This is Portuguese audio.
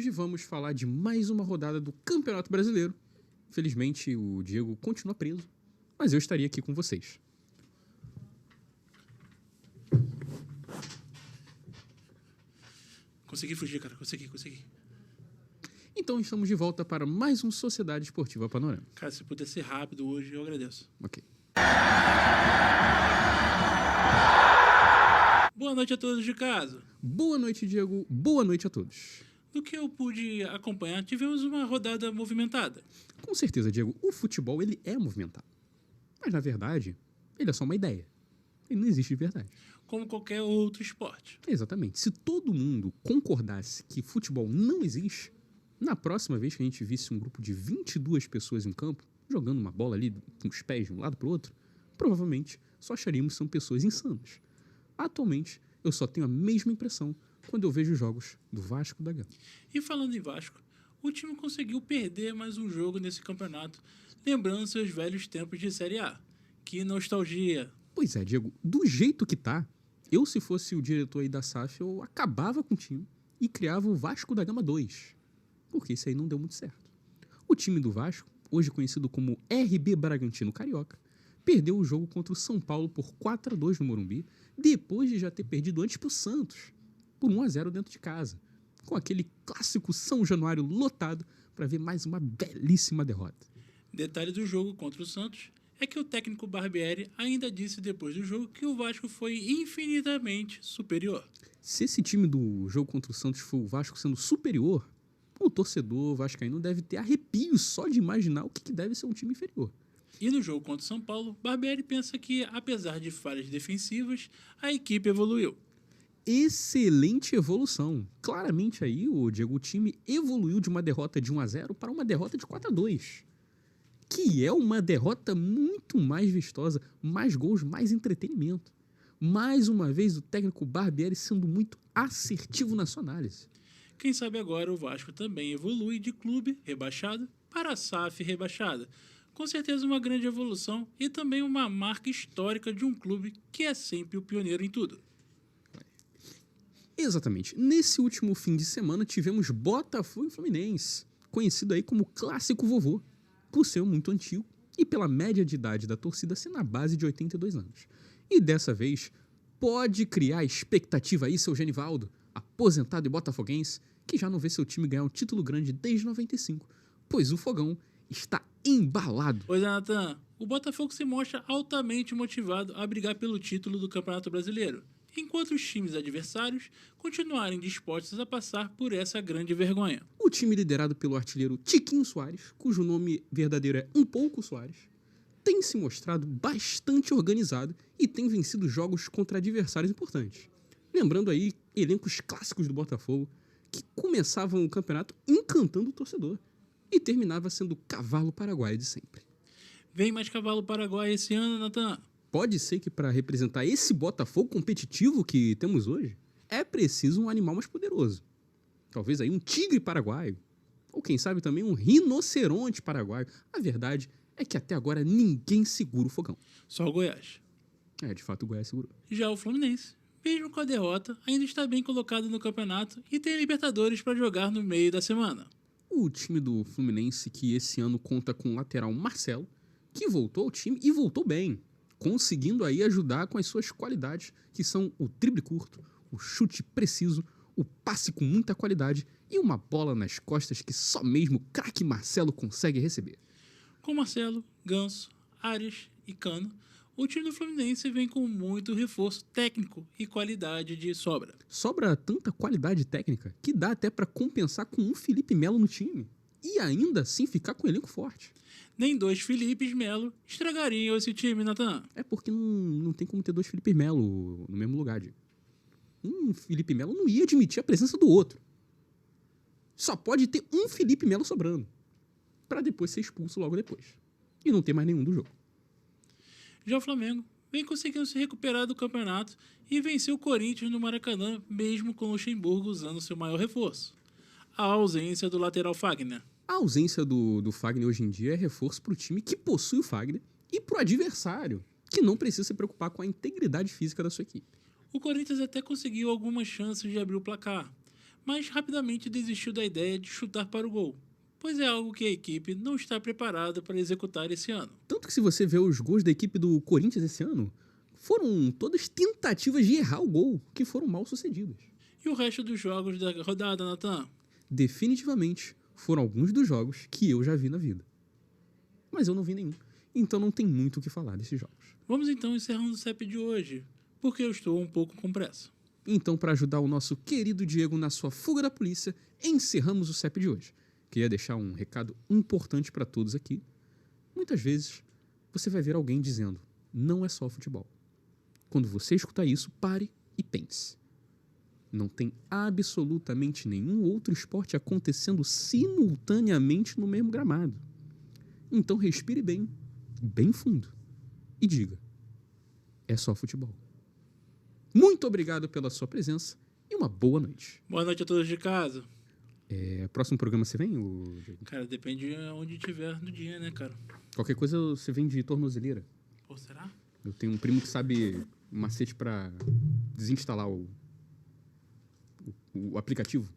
hoje vamos falar de mais uma rodada do Campeonato Brasileiro. Infelizmente, o Diego continua preso, mas eu estaria aqui com vocês. Consegui fugir, cara. Consegui. Então, estamos de volta para mais um Sociedade Esportiva Panorama. Cara, se puder ser rápido hoje, eu agradeço. Ok. Boa noite a todos de casa. Boa noite, Diego. Boa noite a todos. Do que eu pude acompanhar, tivemos uma rodada movimentada. Com certeza, Diego, o futebol ele é movimentado. Mas, na verdade, ele é só uma ideia. Ele não existe de verdade. Como qualquer outro esporte. Exatamente. Se todo mundo concordasse que futebol não existe, na próxima vez que a gente visse um grupo de 22 pessoas em campo, jogando uma bola ali com os pés de um lado para o outro, provavelmente só acharíamos que são pessoas insanas. Atualmente, eu só tenho a mesma impressão quando eu vejo jogos do Vasco da Gama. E falando em Vasco, o time conseguiu perder mais um jogo nesse campeonato, lembrando seus velhos tempos de Série A. Que nostalgia! Pois é, Diego, do jeito que tá, eu, se fosse o diretor aí da SAF, eu acabava com o time e criava o Vasco da Gama 2. Porque isso aí não deu muito certo. O time do Vasco, hoje conhecido como RB Bragantino Carioca, perdeu o jogo contra o São Paulo por 4-2 no Morumbi, depois de já ter perdido antes pro Santos, por 1-0 dentro de casa, com aquele clássico São Januário lotado para ver mais uma belíssima derrota. Detalhe do jogo contra o Santos é que o técnico Barbieri ainda disse depois do jogo que o Vasco foi infinitamente superior. Se esse time do jogo contra o Santos for o Vasco sendo superior, o torcedor vascaíno deve ter arrepio só de imaginar o que deve ser um time inferior. E no jogo contra o São Paulo, Barbieri pensa que, apesar de falhas defensivas, a equipe evoluiu. Excelente evolução. Claramente aí, Diego, o time evoluiu de uma derrota de 1-0 para uma derrota de 4-2. Que é uma derrota muito mais vistosa, mais gols, mais entretenimento. Mais uma vez, o técnico Barbieri sendo muito assertivo na sua análise. Quem sabe agora o Vasco também evolui de clube rebaixado para SAF rebaixada. Com certeza uma grande evolução e também uma marca histórica de um clube que é sempre o pioneiro em tudo. Exatamente. Nesse último fim de semana tivemos Botafogo e Fluminense, conhecido aí como Clássico Vovô, por ser muito antigo e pela média de idade da torcida ser na base de 82 anos. E dessa vez, pode criar expectativa aí, seu Genivaldo, aposentado e botafoguense, que já não vê seu time ganhar um título grande desde 95, pois o Fogão está embalado. Pois é, Natan, o Botafogo se mostra altamente motivado a brigar pelo título do Campeonato Brasileiro, enquanto os times adversários continuarem dispostos a passar por essa grande vergonha. O time liderado pelo artilheiro Tiquinho Soares, cujo nome verdadeiro é Um Pouco Soares, tem se mostrado bastante organizado e tem vencido jogos contra adversários importantes. Lembrando aí elencos clássicos do Botafogo que começavam o campeonato encantando o torcedor e terminava sendo o cavalo paraguaio de sempre. Vem mais cavalo paraguai esse ano, Natan? Pode ser que para representar esse Botafogo competitivo que temos hoje, é preciso um animal mais poderoso. Talvez aí um tigre paraguaio, ou quem sabe também um rinoceronte paraguaio. A verdade é que até agora ninguém segura o Fogão. Só o Goiás. De fato o Goiás segurou. Já o Fluminense, mesmo com a derrota, ainda está bem colocado no campeonato e tem Libertadores para jogar no meio da semana. O time do Fluminense, que esse ano conta com o lateral Marcelo, que voltou ao time e voltou bem, conseguindo aí ajudar com as suas qualidades, que são o drible curto, o chute preciso, o passe com muita qualidade e uma bola nas costas que só mesmo o craque Marcelo consegue receber. Com Marcelo, Ganso, Arias e Cano, o time do Fluminense vem com muito reforço técnico e qualidade de sobra. Sobra tanta qualidade técnica que dá até para compensar com um Felipe Melo no time e ainda assim ficar com um elenco forte. Nem dois Felipes Melo estragariam esse time, Natan. É porque não tem como ter dois Felipe Melo no mesmo lugar, Diego. Um Felipe Melo não ia admitir a presença do outro. Só pode ter um Felipe Melo sobrando, para depois ser expulso logo depois. E não ter mais nenhum do jogo. Já o Flamengo vem conseguindo se recuperar do campeonato e venceu o Corinthians no Maracanã, mesmo com o Luxemburgo usando seu maior reforço: a ausência do lateral Fagner. A ausência do Fagner hoje em dia é reforço para o time que possui o Fagner e para o adversário, que não precisa se preocupar com a integridade física da sua equipe. O Corinthians até conseguiu algumas chances de abrir o placar, mas rapidamente desistiu da ideia de chutar para o gol, pois é algo que a equipe não está preparada para executar esse ano. Tanto que se você vê os gols da equipe do Corinthians esse ano, foram todas tentativas de errar o gol, que foram mal sucedidas. E o resto dos jogos da rodada, Natan? Definitivamente foram alguns dos jogos que eu já vi na vida. Mas eu não vi nenhum, então não tem muito o que falar desses jogos. Vamos então encerrando o CEP de hoje, porque eu estou um pouco com pressa. Então, para ajudar o nosso querido Diego na sua fuga da polícia, encerramos o CEP de hoje. Queria deixar um recado importante para todos aqui. Muitas vezes você vai ver alguém dizendo, não é só futebol. Quando você escutar isso, pare e pense. Não tem absolutamente nenhum outro esporte acontecendo simultaneamente no mesmo gramado. Então respire bem, bem fundo, e diga, é só futebol. Muito obrigado pela sua presença e uma boa noite. Boa noite a todos de casa. Próximo programa você vem? Diego? Cara, depende de onde tiver no dia, né, cara? Qualquer coisa você vem de tornozeleira. Pô, será? Eu tenho um primo que sabe um macete para desinstalar o aplicativo.